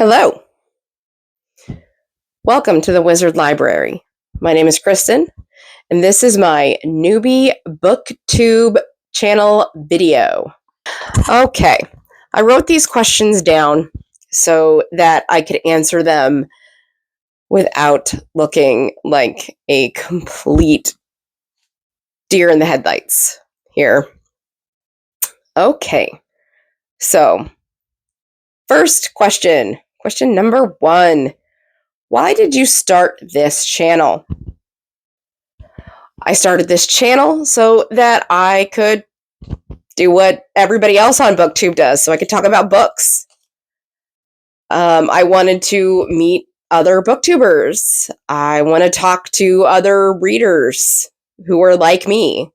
Hello. Welcome to the Wizard Library. My name is Kristen, and this is my Newbie Booktube channel video. Okay, I wrote these questions down so that I could answer them without looking like a complete deer in the headlights here. Okay, so first question number 1. Why did you start this channel? I started this channel so that I could do what everybody else on Booktube does, so I could talk about books. I wanted to meet other booktubers. I want to talk to other readers who are like me.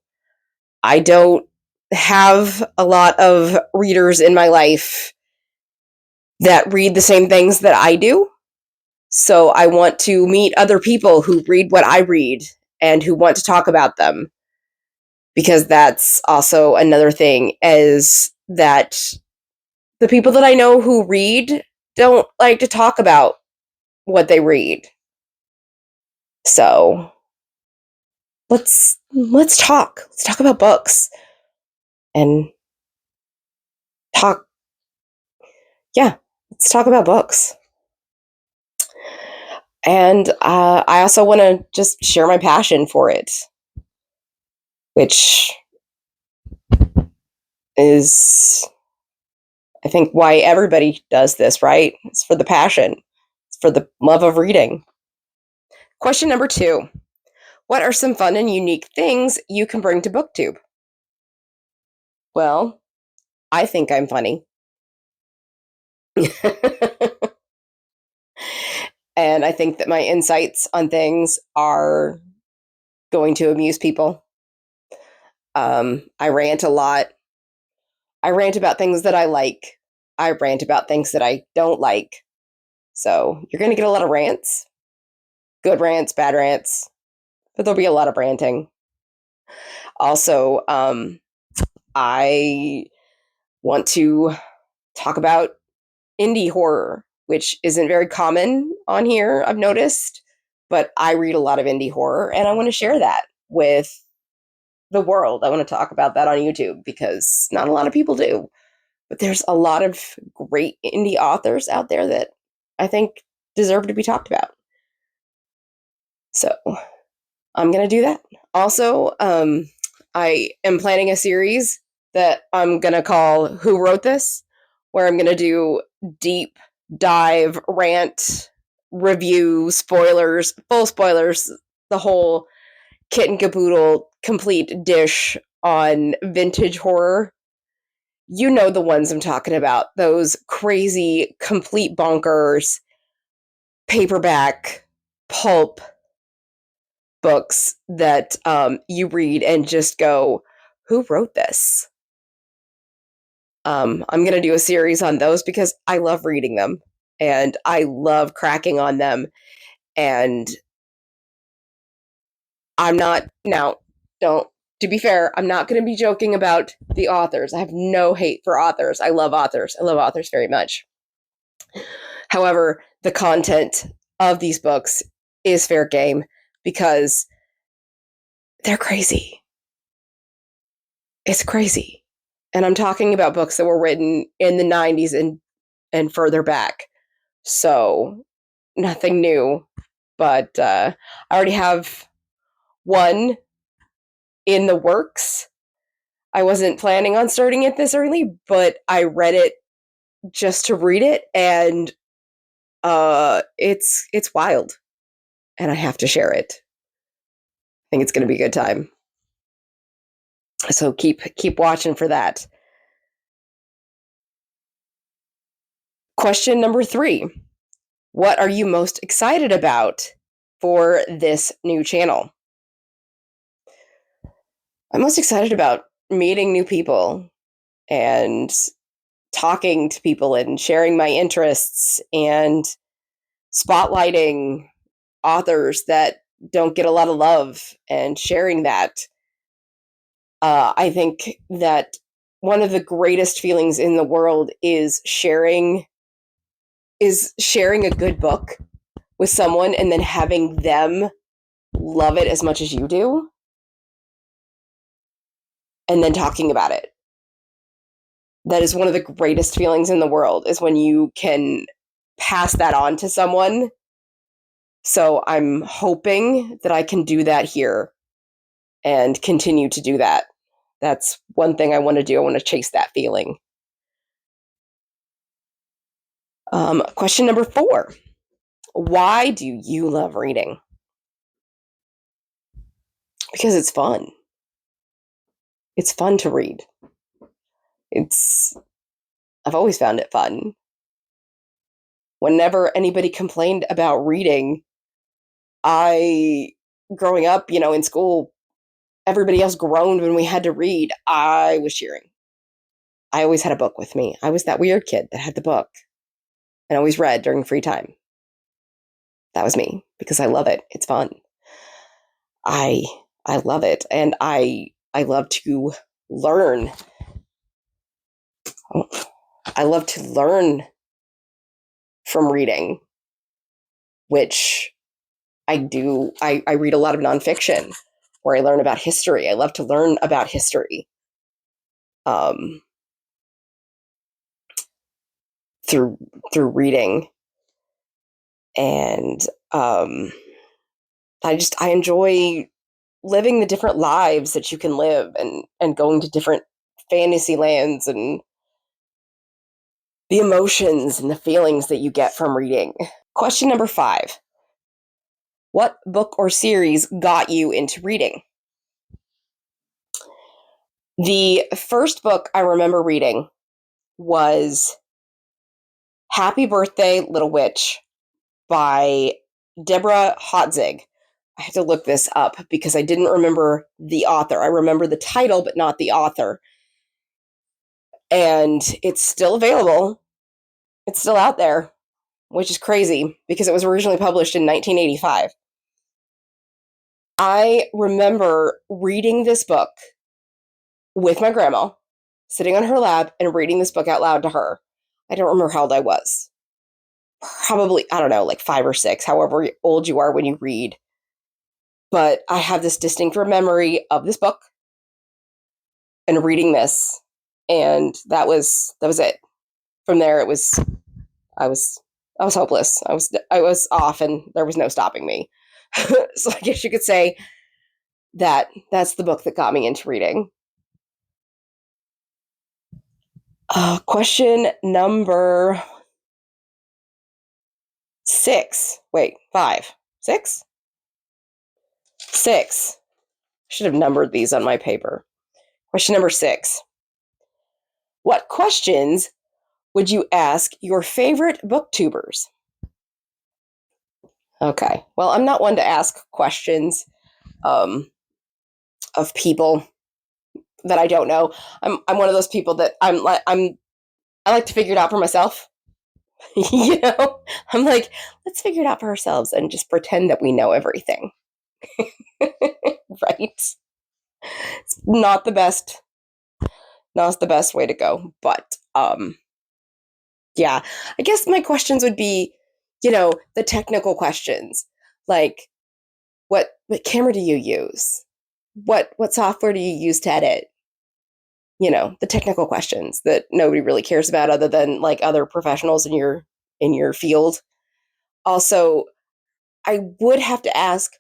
I don't have a lot of readers in my life that read the same things that I do. So I want to meet other people who read what I read and who want to talk about them. Because that's also another thing, is that the people that I know who read don't like to talk about what they read. So let's talk. Let's talk about books. And let's talk about books. And I also want to just share my passion for it, which is, I think, why everybody does this, right? It's for the passion. It's for the love of reading. Question number 2. What are some fun and unique things you can bring to Booktube? Well, I think I'm funny. And I think that my insights on things are going to amuse people. I rant a lot. I rant about things that I like. I rant about things that I don't like. So you're going to get a lot of rants. Good rants, bad rants. But there'll be a lot of ranting. Also, I want to talk about indie horror, which isn't very common on here, I've noticed, but I read a lot of indie horror, and I want to share that with the world. I want to talk about that on YouTube because not a lot of people do, but there's a lot of great indie authors out there that I think deserve to be talked about. So I'm going to do that. Also, I am planning a series that I'm going to call Who Wrote This?, where I'm going to do deep dive, rant, review, spoilers, full spoilers, the whole kit and caboodle, complete dish on vintage horror. You know the ones I'm talking about. Those crazy, complete bonkers, paperback, pulp books that you read and just go, who wrote this? I'm going to do a series on those because I love reading them and I love cracking on them. And I'm not, now, don't, to be fair, I'm not going to be joking about the authors. I have no hate for authors. I love authors. I love authors very much. However, the content of these books is fair game because they're crazy. It's crazy. And I'm talking about books that were written in the 90s and further back. So nothing new. But I already have one in the works. I wasn't planning on starting it this early, but I read it just to read it, and it's wild. And I have to share it. I think it's going to be a good time. So keep watching for that. Question number 3. What are you most excited about for this new channel? I'm most excited about meeting new people and talking to people and sharing my interests and spotlighting authors that don't get a lot of love and sharing that. I think that one of the greatest feelings in the world is sharing is sharing a good book with someone and then having them love it as much as you do and then talking about it. That is one of the greatest feelings in the world, is when you can pass that on to someone. So I'm hoping that I can do that here and continue to do that. That's one thing I want to do. I want to chase that feeling. Question number 4. Why do you love reading? Because it's fun. It's fun to read. I've always found it fun. Whenever anybody complained about reading, growing up, in school, everybody else groaned when we had to read. I was cheering. I always had a book with me. I was that weird kid that had the book and always read during free time. That was me, because I love it. It's fun. I love it, and I love to learn. I love to learn from reading, which I do. I read a lot of nonfiction where I learn about history. I love to learn about history through reading, and I enjoy living the different lives that you can live, and going to different fantasy lands, and the emotions and the feelings that you get from reading. Question number 5. What book or series got you into reading? The first book I remember reading was Happy Birthday, Little Witch by Deborah Hotzig. I had to look this up because I didn't remember the author. I remember the title, but not the author. And it's still available. It's still out there, which is crazy because it was originally published in 1985. I remember reading this book with my grandma, sitting on her lap and reading this book out loud to her. I don't remember how old I was. Probably, I don't know, like 5 or 6, however old you are when you read. But I have this distinct memory of this book and reading this, and that was it. From there, I was hopeless. I was off, and there was no stopping me. So I guess you could say that that's the book that got me into reading. Question number 6. Wait, 5, 6, 6. Should have numbered these on my paper. Question number 6. What questions would you ask your favorite booktubers? Okay. Well, I'm not one to ask questions of people that I don't know. I'm one of those people that I like to figure it out for myself. I'm like, let's figure it out for ourselves and just pretend that we know everything. Right? It's not the best way to go, but yeah, I guess my questions would be, the technical questions, like what camera do you use? What software do you use to edit? The technical questions that nobody really cares about other than like other professionals in your field. Also, I would have to ask,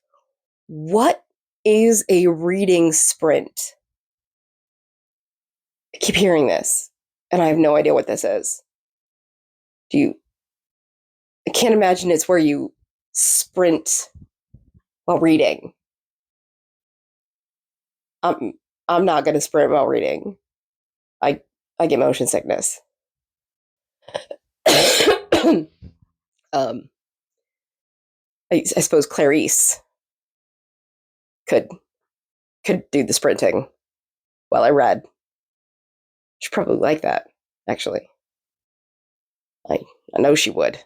what is a reading sprint? I keep hearing this, and I have no idea what this is. I can't imagine it's where you sprint while reading. I'm not going to sprint while reading. I get motion sickness. I suppose Clarice could do the sprinting while I read. She'd probably like that, actually. I know she would.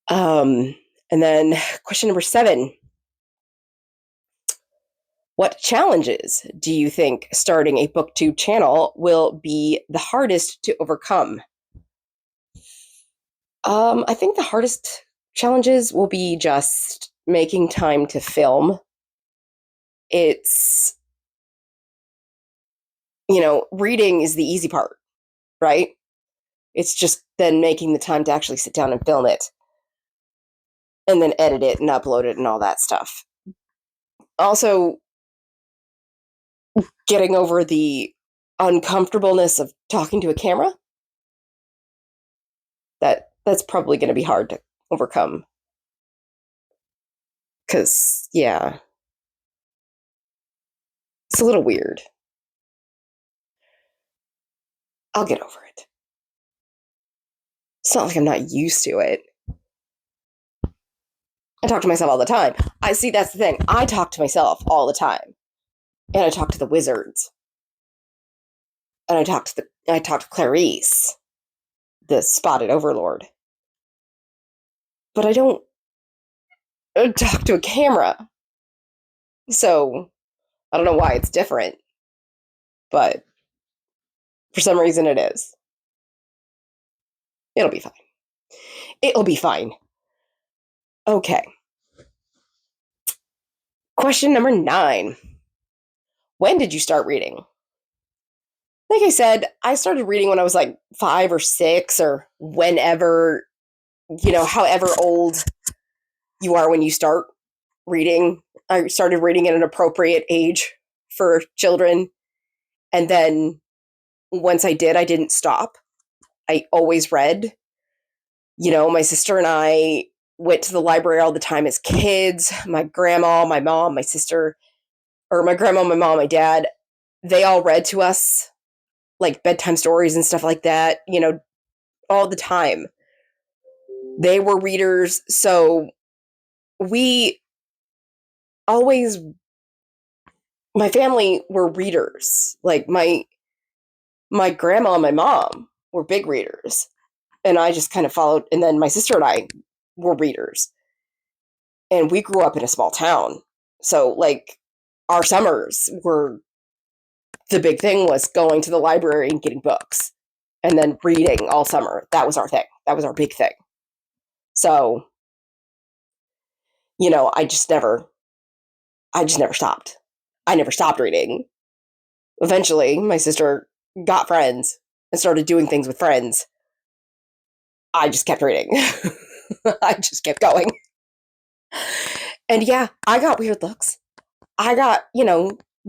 And then question number 7. What challenges do you think starting a Booktube channel will be the hardest to overcome? I think the hardest challenges will be just making time to film. It's, reading is the easy part, right? It's just then making the time to actually sit down and film it and then edit it and upload it and all that stuff. Also, getting over the uncomfortableness of talking to a camera. That's probably going to be hard to overcome. Because, yeah, it's a little weird. I'll get over it. It's not like I'm not used to it. I talk to myself all the time. I see, that's the thing. I talk to myself all the time. And I talk to the wizards. And I talk to Clarice, the spotted overlord. But I don't talk to a camera. So I don't know why it's different. But for some reason it is. It'll be fine. It'll be fine. Okay. Question number 9. When did you start reading? Like I said, I started reading when I was like 5 or 6 or whenever, however old you are when you start reading. I started reading at an appropriate age for children. And then once I did, I didn't stop. I always read. My sister and I went to the library all the time as kids. My grandma, my mom, my sister, or my grandma, my mom, my dad, they all read to us like bedtime stories and stuff like that, all the time. They were readers. So we always, my family were readers. Like my grandma and my mom were big readers. And I just kind of followed. And then my sister and I were readers. And we grew up in a small town. So like our summers were, the big thing was going to the library and getting books and then reading all summer. That was our thing. That was our big thing. So, I just never stopped. I never stopped reading. Eventually, my sister got friends and started doing things with friends. I just kept reading. I just kept going. And yeah, I got weird looks. I got,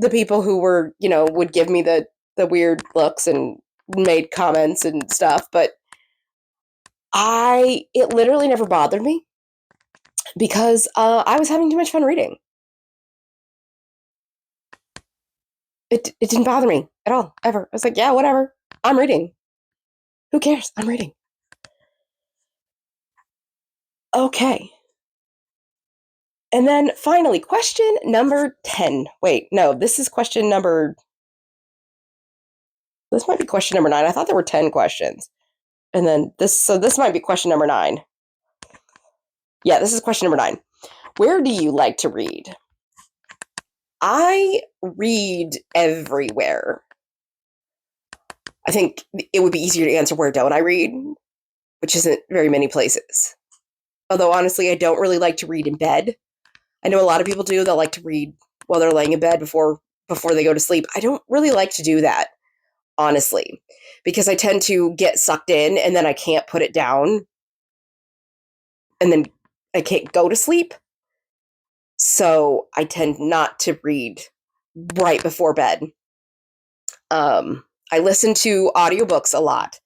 the people who were, would give me the weird looks and made comments and stuff, but it literally never bothered me because I was having too much fun reading. It didn't bother me at all, ever. I was like, yeah, whatever. I'm reading. Who cares? I'm reading. Okay. And then finally, question number 10. Wait, no, this is question number... This might be question number 9. I thought there were 10 questions. And then this might be question number 9. Yeah, this is question number 9. Where do you like to read? I read everywhere. I think it would be easier to answer where don't I read, which isn't very many places. Although, honestly, I don't really like to read in bed. I know a lot of people do. They'll like to read while they're laying in bed before they go to sleep. I don't really like to do that, honestly, because I tend to get sucked in and then I can't put it down. And then I can't go to sleep. So I tend not to read right before bed. I listen to audiobooks a lot.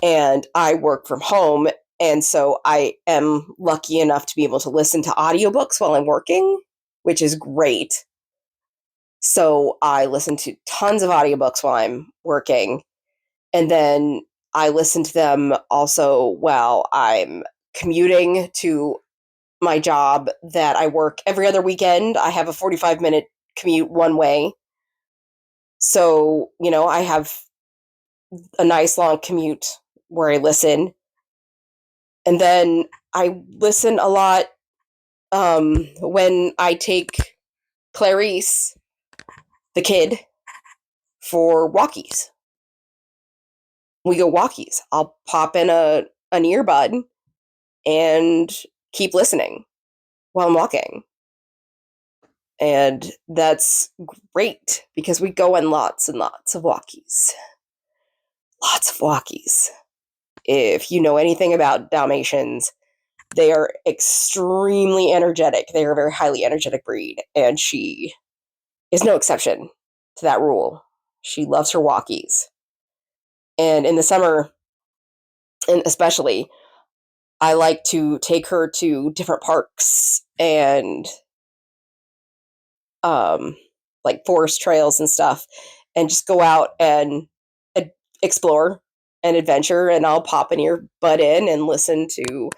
And I work from home. And so I am lucky enough to be able to listen to audiobooks while I'm working, which is great. So I listen to tons of audiobooks while I'm working. And then I listen to them also while I'm commuting to my job that I work every other weekend. I have a 45-minute commute one way. So, I have a nice long commute where I listen. And then I listen a lot when I take Clarice, the kid, for walkies. We go walkies. I'll pop in an earbud and keep listening while I'm walking. And that's great because we go on lots and lots of walkies. Lots of walkies. If you know anything about Dalmatians, they are extremely energetic. They are a very highly energetic breed, and she is no exception to that rule. She loves her walkies. And in the summer, and especially, I like to take her to different parks and like forest trails and stuff, and just go out and explore and adventure. And I'll pop an earbud in and listen to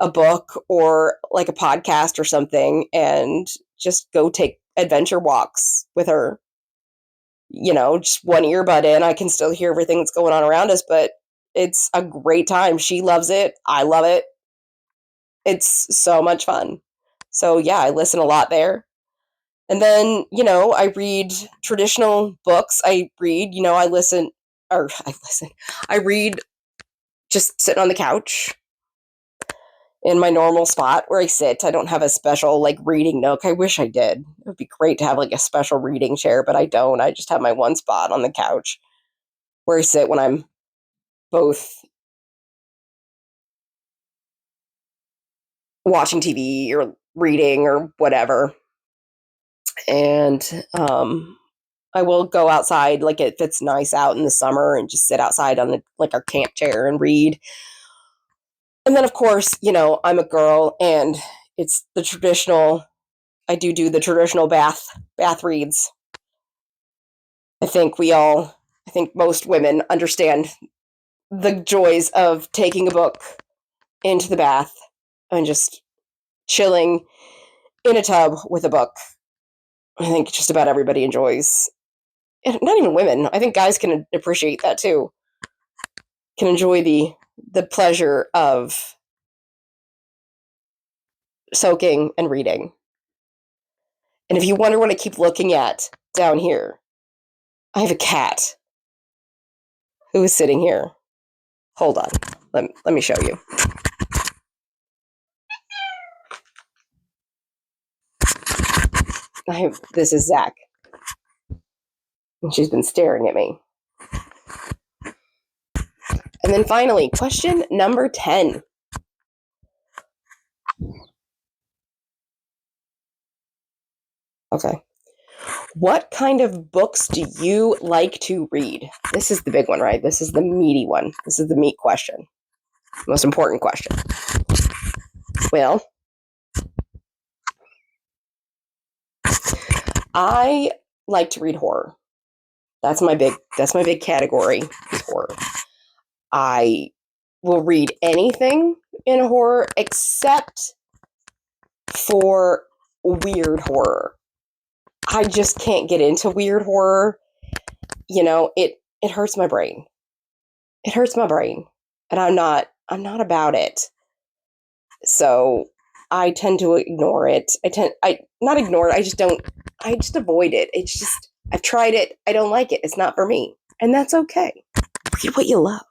a book or like a podcast or something, and just go take adventure walks with her. Just one earbud in, I can still hear everything that's going on around us, but it's a great time. She loves it. I love it. It's so much fun. So yeah, I listen a lot there. And then, I read traditional books. I read just sitting on the couch in my normal spot where I sit. I don't have a special reading nook. I wish I did. It would be great to have a special reading chair, but I don't. I just have my one spot on the couch where I sit when I'm both watching TV or reading or whatever. And I will go outside, if it's nice out in the summer, and just sit outside on our camp chair and read. And then, of course, I'm a girl, and it's the traditional. I do the traditional bath reads. I think most women understand the joys of taking a book into the bath and just chilling in a tub with a book. I think just about everybody enjoys. And not even women. I think guys can appreciate that too. Can enjoy the pleasure of soaking and reading. And if you wonder what I keep looking at down here, I have a cat who is sitting here. Hold on. Let me show you. This is Zach. And she's been staring at me. And then finally, question number 10. Okay. What kind of books do you like to read? This is the big one, right? This is the meaty one. This is the meat question. Most important question. Well, I like to read horror. That's my big category, is horror. I will read anything in horror except for weird horror. I just can't get into weird horror. It hurts my brain. It hurts my brain. And I'm not about it. So I tend to ignore it. Not ignore it. I just avoid it. It's just, I've tried it. I don't like it. It's not for me. And that's okay. Read what you love.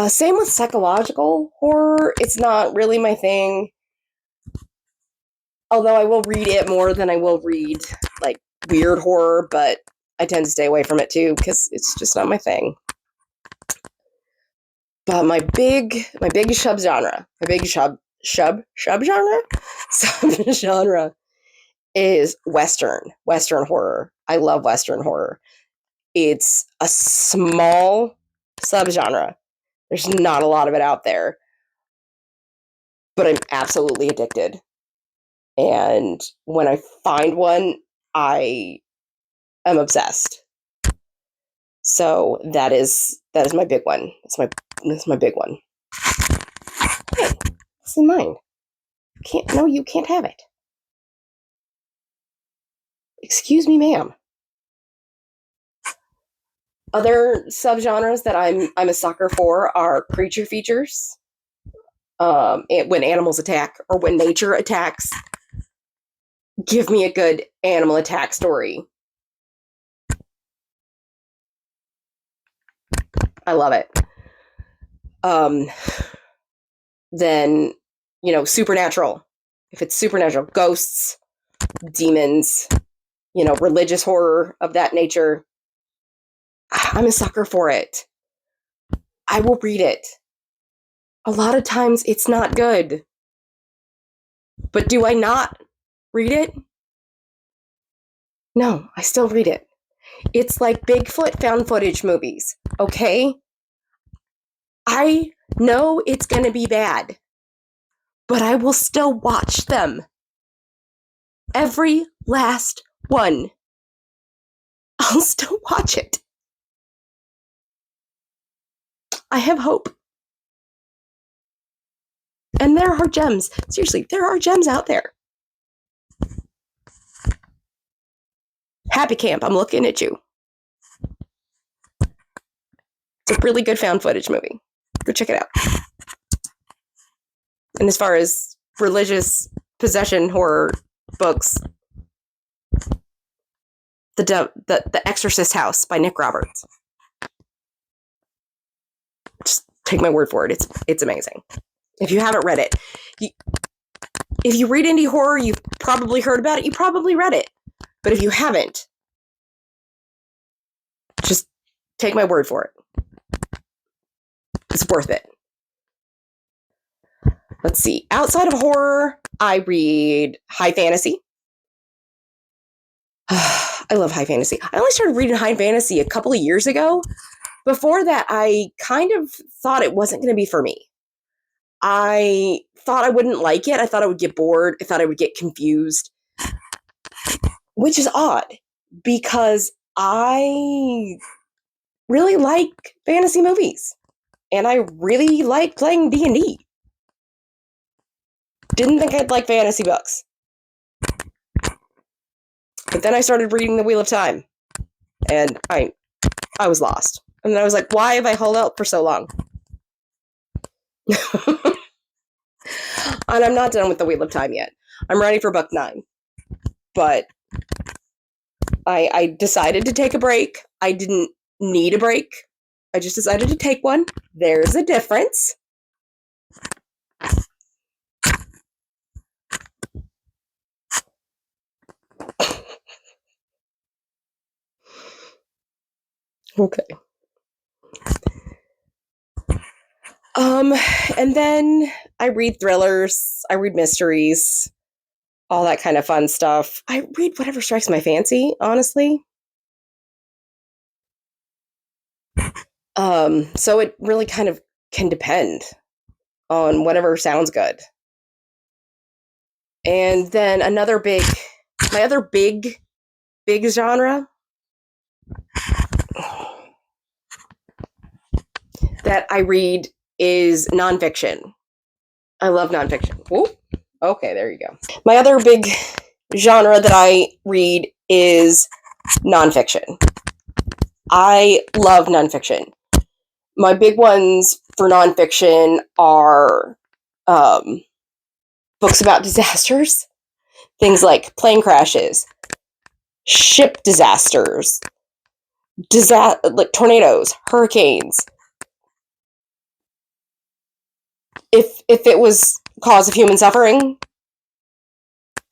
Same with psychological horror. It's not really my thing. Although I will read it more than I will read weird horror, but I tend to stay away from it too because it's just not my thing. But my big subgenre is Western horror. I love Western horror. It's a small subgenre. There's not a lot of it out there, but I'm absolutely addicted. And when I find one, I am obsessed. So that is my big one. That's my big one. Hey, this is mine. You can't have it. Excuse me, ma'am. Other subgenres that I'm a sucker for are creature features. When animals attack or when nature attacks. Give me a good animal attack story. I love it. Then, supernatural. If it's supernatural, ghosts, demons, religious horror of that nature, I'm a sucker for it. I will read it. A lot of times it's not good. But do I not read it? No, I still read it. It's like Bigfoot found footage movies, okay? I know it's going to be bad, but I will still watch them. Every last one. I'll still watch it. I have hope. And there are gems. Seriously, there are gems out there. Happy Camp, I'm looking at you. It's a really good found footage movie. Go check it out. And as far as religious possession horror books, The Exorcist House by Nick Roberts. Just take my word for it. It's amazing. If you haven't read it, if you read indie horror, you've probably heard about it. You probably read it. But if you haven't, just take my word for it. It's worth it. Let's see. Outside of horror, I read high fantasy. I love high fantasy. I only started reading high fantasy a couple of years ago. Before that, I kind of thought it wasn't going to be for me. I thought I wouldn't like it. I thought I would get bored. I thought I would get confused. Which is odd, because I really like fantasy movies. And I really like playing D&D. Didn't think I'd like fantasy books. But then I started reading The Wheel of Time. And I was lost. And then I was like, why have I held out for so long? And I'm not done with The Wheel of Time yet. I'm ready for book 9. But I decided to take a break. I didn't need a break. I just decided to take one. There's a difference. Okay. And then I read thrillers, I read mysteries, all that kind of fun stuff. I read whatever strikes my fancy, honestly. So it really kind of can depend on whatever sounds good. And then my other big genre that I read is nonfiction. I love nonfiction. Ooh, okay, there you go. My other big genre that I read is nonfiction. I love nonfiction. My big ones for nonfiction are books about disasters. Things like plane crashes, ship disasters, like tornadoes, hurricanes. If it was cause of human suffering,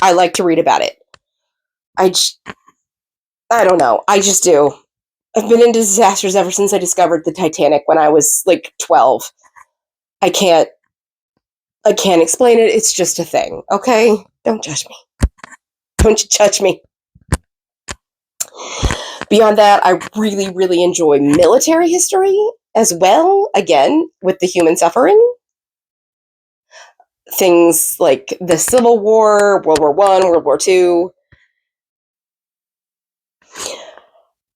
I like to read about it. I don't know. I just do. I've been into disasters ever since I discovered the Titanic when I was like 12. I can't explain it. It's just a thing. Okay? Don't judge me. Don't you judge me. Beyond that, I really, really enjoy military history as well. Again, with the human suffering. Things like the Civil War, World War I, World War II.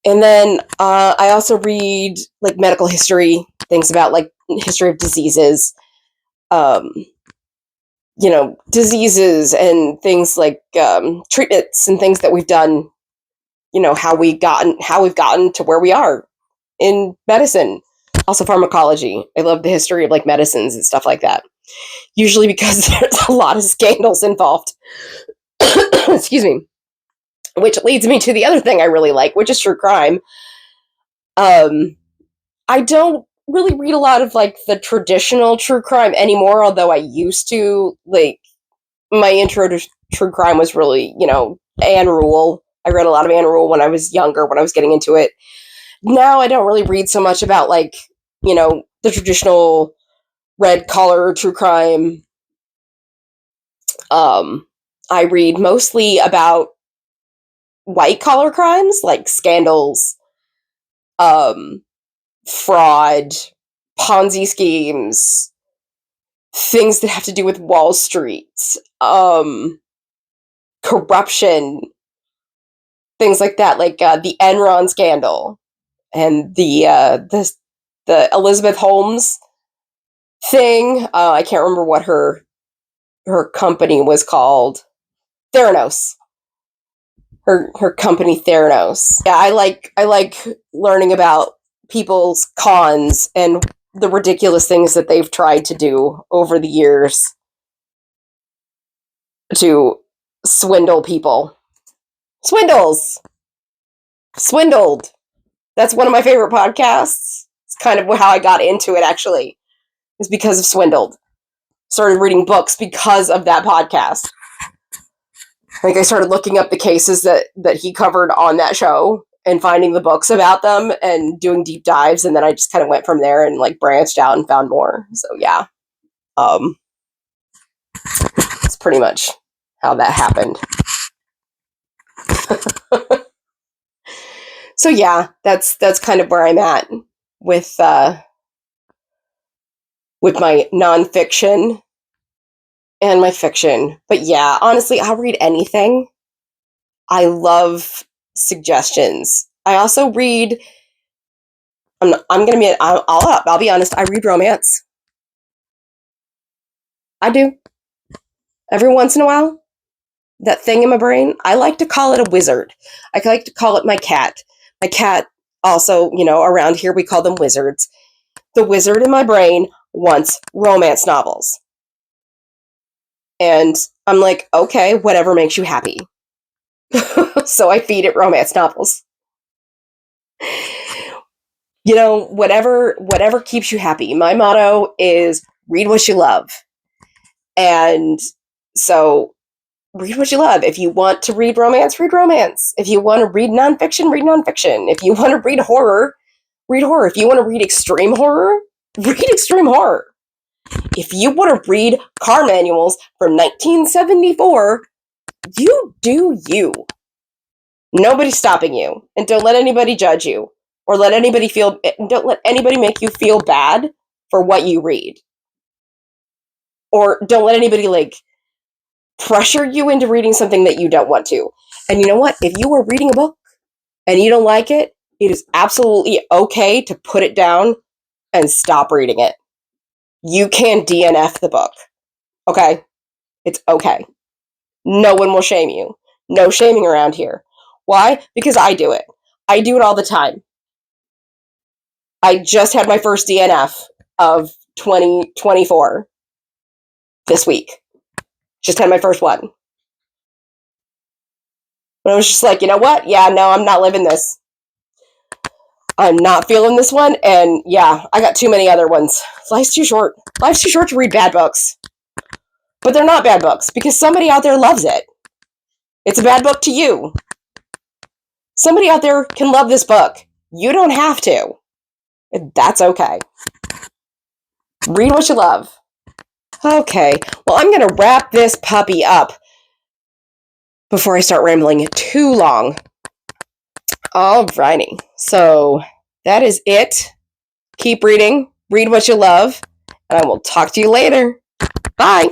And then I also read like medical history, things about like history of diseases, diseases and things like treatments and things that we've done, how we've gotten to where we are in medicine. Also pharmacology. I love the history of like medicines and stuff like that. Usually because there's a lot of scandals involved. Excuse me. Which leads me to the other thing I really like, which is true crime. I don't really read a lot of like the traditional true crime anymore, although I used to. Like, my intro to true crime was really, Anne Rule. I read a lot of Anne Rule when I was younger, when I was getting into it. Now I don't really read so much about like, the traditional red collar true crime. I read mostly about white collar crimes like scandals, fraud, Ponzi schemes, things that have to do with Wall Street, corruption, things like that, like the Enron scandal and the Elizabeth Holmes thing. I can't remember what her company was called. Theranos. Her company Theranos. Yeah, I like learning about people's cons and the ridiculous things that they've tried to do over the years to swindle people. Swindled. That's one of my favorite podcasts. It's kind of how I got into it, actually, is because of Swindled. Started reading books because of that podcast. Like, I started looking up the cases that he covered on that show and finding the books about them and doing deep dives, and then I just kind of went from there and like branched out and found more. So yeah, that's pretty much how that happened. So yeah, that's kind of where I'm at with my nonfiction and my fiction. But yeah, honestly, I'll read anything. I love suggestions. I also read. I'll be honest. I read romance. I do every once in a while. That thing in my brain. I like to call it a wizard. I like to call it my cat. My cat also, around here we call them wizards. The wizard in my brain wants romance novels. And I'm like, okay, whatever makes you happy. So I feed it romance novels. Whatever keeps you happy. My motto is read what you love. And so read what you love. If you want to read romance, read romance. If you want to read nonfiction, read nonfiction. If you want to read horror, read horror. If you want to read extreme horror, read extreme horror. If you want to read car manuals from 1974, you do you. Nobody's stopping you. And don't let anybody judge you. Or don't let anybody make you feel bad for what you read. Or don't let anybody pressure you into reading something that you don't want to. And you know what? If you are reading a book and you don't like it, it is absolutely okay to put it down and stop reading it. You can DNF the book. Okay? It's okay. No one will shame you. No shaming around here. Why? Because I do it. I do it all the time. I just had my first DNF of 2024 this week. Just had my first one. And I was just like, you know what? Yeah, no, I'm not living this. I'm not feeling this one. And yeah, I got too many other ones. Life's too short. Life's too short to read bad books. But they're not bad books because somebody out there loves it. It's a bad book to you. Somebody out there can love this book. You don't have to. That's okay. Read what you love. Okay, well, I'm going to wrap this puppy up before I start rambling too long. Alrighty, so that is it. Keep reading, read what you love, and I will talk to you later. Bye!